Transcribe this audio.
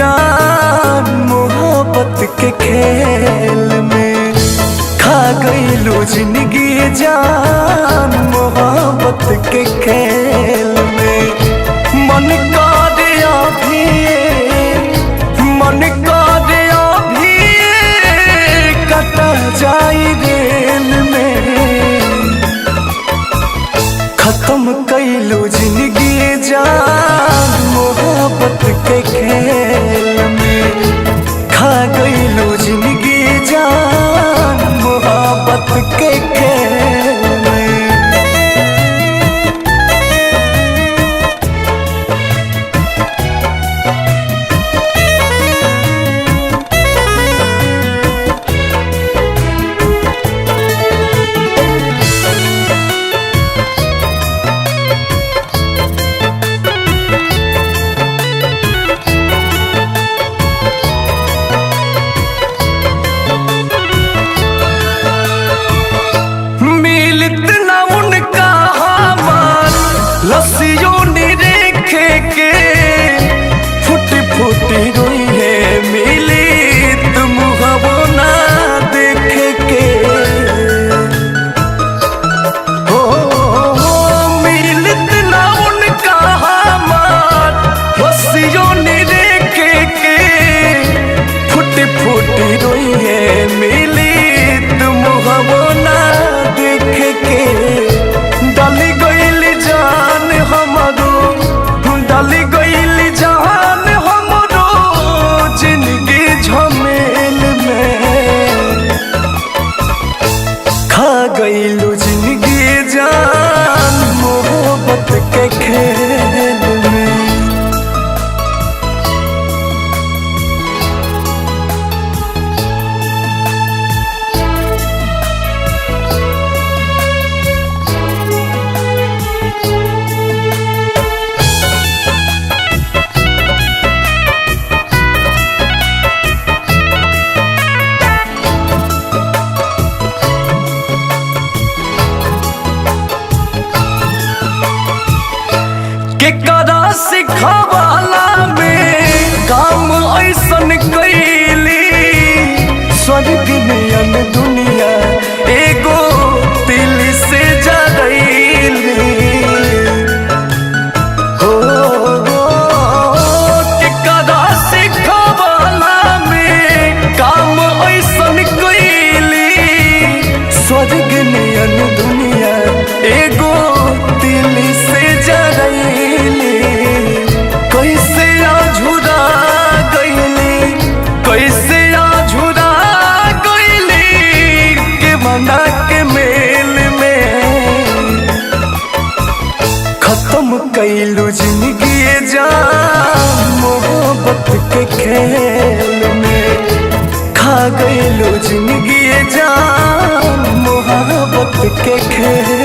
जान मोहब्बत के खेल में। खा गईलू जिंदगी जान मोहब्बत के खेल में। मन कर अभी कटा जाई रेल में। खत्म कैलू जिंदगी जान मोहब्बत के खेल में। खा गईलू जिंदगी जान मोहब्बत के खेल में। लस्सियों निरेखे के फुटी फुटी रोई है मिली तुम हवो ना देखे के। हो मिलत ना उनका हमार लस्सियों निरेखे के फुटी फुटी रोई है मिली तुम हवो ना देखे के। डाली गईली जान हमरो डाली गईली जान हमरो जिंदगी झमेल में। खा गईलू जिंदगी जान मोहब्बत के खेल में। केकरा सिखावाला में काम ऐसन कैली। स्वर्ग नियन दुनिया एगो दिल से जरैली। हो केकरा सिखावाला में काम ऐसन कैली। स्वर्ग नियन दुनिया एगो दिल से जरैली। के मेल में खत्म कैलू जिंदगी जान मोहब्बत के खेल में। खा गईलू जिंदगी जान मोहब्बत के खेल